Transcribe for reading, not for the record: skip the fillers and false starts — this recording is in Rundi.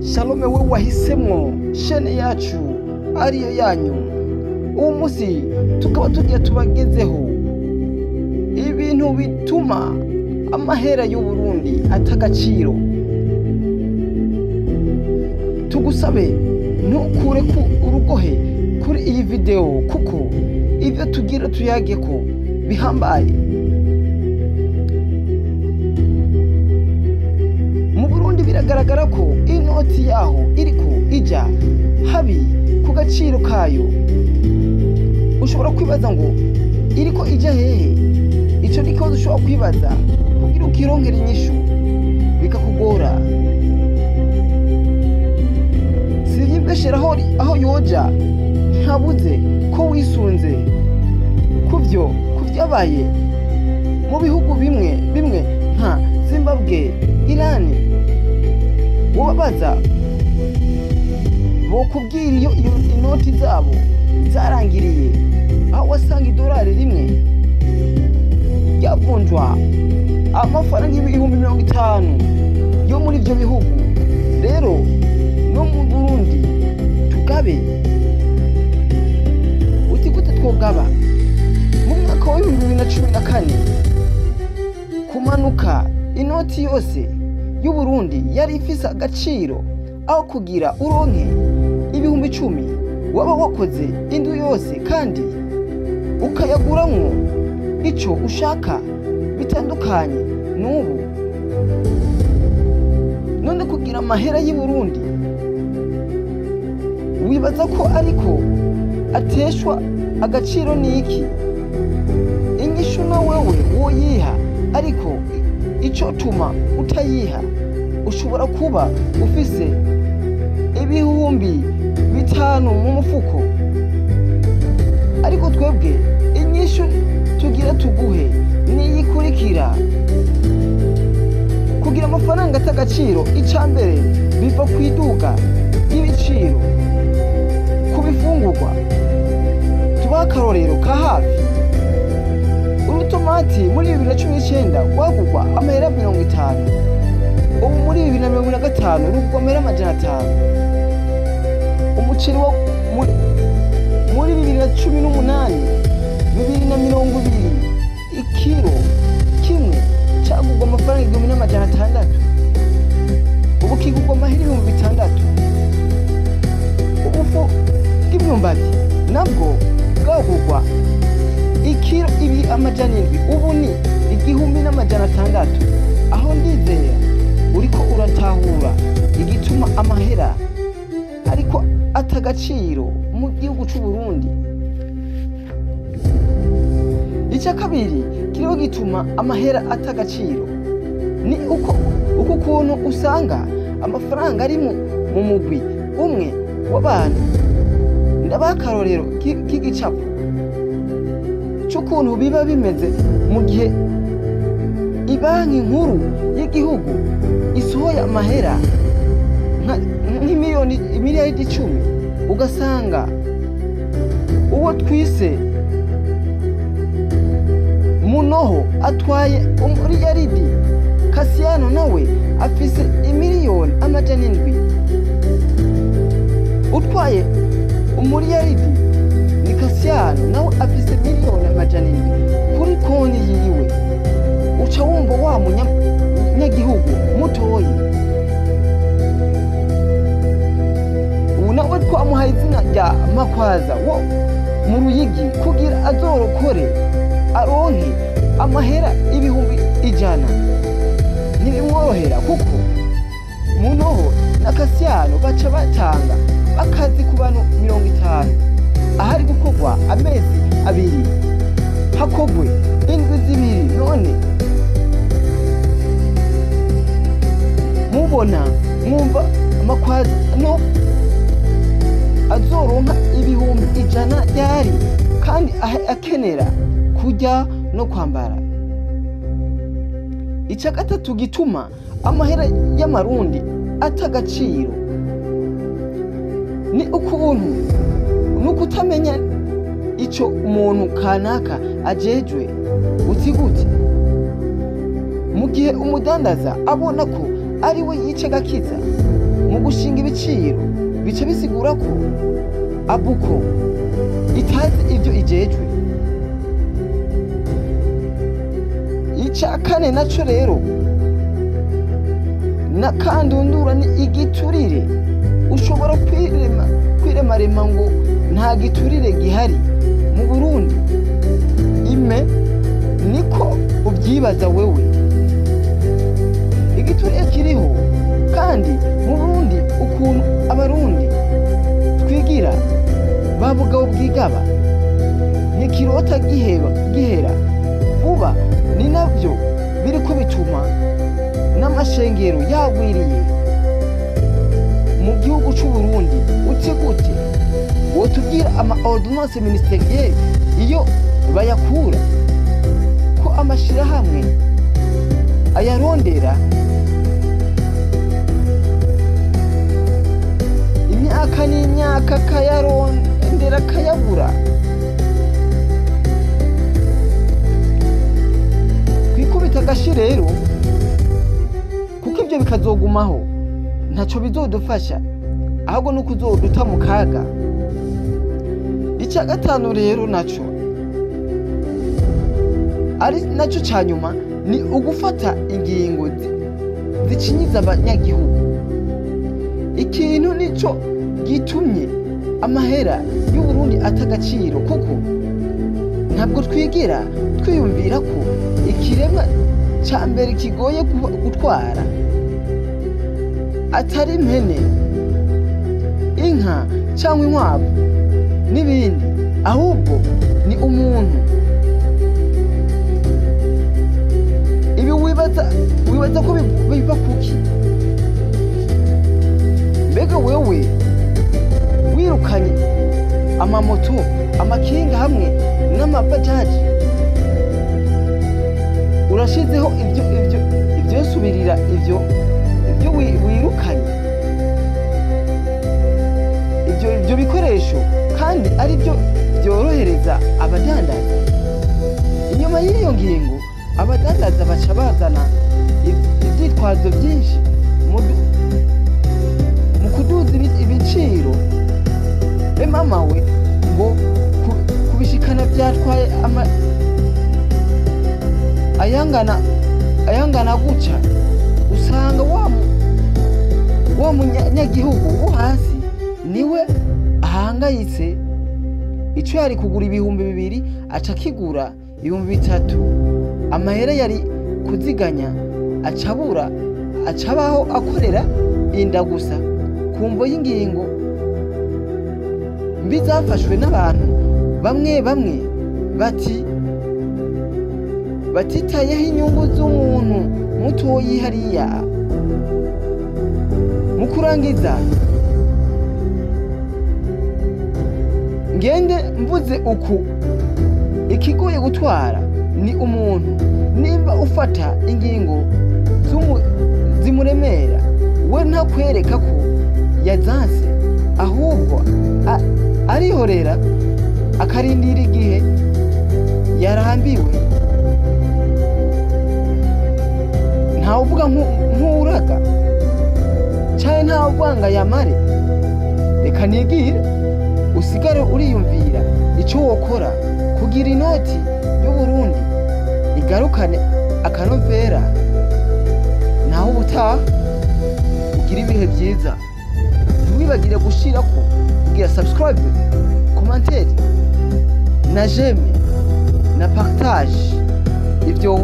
Shalome we wahisemwo shene yacu ariyo yanyu. Uwo munsi tukaba tugiye tubagezeho ibintu bituma amahera y'u Burundi atagaciro. Tugusabe ntukure ku urugohe kuri iyi video kuko ibyo tugira tuyageko bihambaye. Mu Burundi biragaragara ko inoti yaho iriko ija habi ku gaciro kayo. Ushobora kwibaza ngo iriko ija hehe? Ico niko ushobora kwibaza kugira ukironkera inyishu bikakugora. Sivyimbeshera aho yoja ntabuze ko wisunze kuvyo kuvyabaye mu bihugu bimwe nka Zimbabwe, Irani. Wobabaza bokubwira iyo inoti zabo zarangiriye, aho wasanga idolari rimwe ryavunjwa amafaranga y'ibihumbi 50 yo muri ivyo bihugu. Rero no mu Burundi tugabe. Uti gute twogaba? Mu mwaka wa 2014 kumanuka inoti yose y'u Burundi yari ifise agaciro aho kugira uronke ibihumbi 10 waba wakoze indu yose kandi ukayaguramwo ico ushaka bitandukanye n'ubu. None kugira amahera y'u Burundi wibaza ko ariko ateshwa agaciro niki? Inyishu na wewe woyiha, ariko ico tuma utayiha ushobora kuba ufise ibihumbi 5 mu mufuko. Ariko twebwe inyishu tugira tuguhe niyikurikira. Kugira amafaranga atagaciro, icambere biva kwiduga y'ibiciro kubifungurwa. Tubaha akarorero ka hafi. Urutomati muri 2019 rwagurwa amahera 50. Ubu muri 2025 rugurwa amahera 500. Umuceri wo muri 2018 2020 ikiro kimwe cagurwa amafaranga 1600. Ubu kigurwa amahera 6000. Ubufu bw'imyumbati nabwo bwagurwa ikiro ibi amajana 7, ubu ni 1600. Aho ndizera uriko uratahura igituma amahera ariko atagaciro mu gihugu c'u Burundi. Ica kabiri kiriho gituma amahera atagaciro ni uko kuntu usanga amafaranga ari mu mugwi umwe w'abantu. Ndabaha akarorero k'igicapo c'ukuntu biba bimeze mu gihe ibanki nkuru y'igihugu isohoye amahera nk'imiliyaridi 10, ugasanga uwo twise Munoho atwaye umiliyaridi, Kasiyano nawe afise imiliyoni 700. Utwaye umiliyaridi ni Kasiyano nawe afise miliyoni 700 kuri konti yiwe. Uca wumva wa munyagihugu mutoyi. Ubu nawe twamuhaye izina rya Makwaza wo mu Ruyigi kugira azorokore aronke amahera ibihumbi 100. Ntibimworohera kuko Munoho na Kasiyano baca batanga akazi ku bantu 50. Ahari gukorwa amezi 2 hakogwe indwi 2. None mubona mwumva Makwaza no azoronka ibihumbi 100 yari kandi akenera kujya no kwambara. Ica gatatu gituma amahera y'amarundi atagaciro ni ukuntu nukutamenya ico umuntu kanaka ajejwe. Uti gute? Mu gihe umudandaza abona ko ari we yice gakiza mu gushinga ibiciro bica bisigura ko abuko itazi ibyo ijejwe. Ica kane naco rero nakandundura ni igiturire. Ushobora kwiremarema ngo nta giturire gihari mu Burundi, ime niko ubyibaza wewe. Igiturire kiriho kandi mu Burundi, ukuntu abarundi twigira ba bugabo bwigaba ntikirota gihera vuba. Ni navyo biriko bituma n'amashengero yagwiriye mu gihugu c'u Burundi. Uti gute wotubwira ama ordonnance ministerielle iyo bayakura ko amashirahamwe ayarondera imyaka n'imyaka akayarondera akayabura? Twikubita agashi rero, kuko ibyo bikazogumaho ntaco bizodufasha, ahubwo nuko uzoduta mu kaga. Icya gatanu rero naco ari naco ca nyuma ni ugufata ingingo zicinyiza abanyagihugu. Ikintu nico gitumye amahera y'u Burundi atagaciro, kuko ntabwo twigera twiyumvira ko ikiremwa ca mbere kigoye gutwara atari impene, inka cyangwa inkwavu n'ibindi, ahubwo ni umuntu. Ibi wibaza ko biva kuki? Mbega wewe wirukanye amamoto, amakinga hamwe n'amabajaji, urashizeho ibyo subirira ibyo wirukanye, ibyo bikoresho kandi ari byo byorohereza abadandaza. Inyuma y'iyo ngingo abadandaza baca bazana ivyitwazo byinshi mu kuduza ibiciro. Mama we ngo kubishikana byatwaye ayangana guca, usanga wa munyagihugu wo hasi niwe ahangayitse. Ico yari kugura ibihumbi 2 aca kigura ibihumbi 3. Amahera yari kuziganya acabura, acabaho akorera inda gusa kumvo y'ingingo mbi zafashwe n'abantu bamwe batitayeho inyungu z'umuntu mutoyi hariya. Mu kurangiza ngende mvuze uku, ikigoye gutwara ni umuntu. Nimba ufata ingingo zimuremera, we ntakwereka ko yazanse, ahubwo arihorera akarindira igihe yarambiwe. Ntawuvuga nk'uraga cyane, ntawuvuga ngo yamare. Reka nigire, usigare uriyumvira icyo wokora kugira inoti y'u Burundi igarukane akanovera. Naho ubutaha ugira ibihe byiza. Ntiwibagire gushirako kugira subscribe, commentaire na j'aime na partage. Ibyo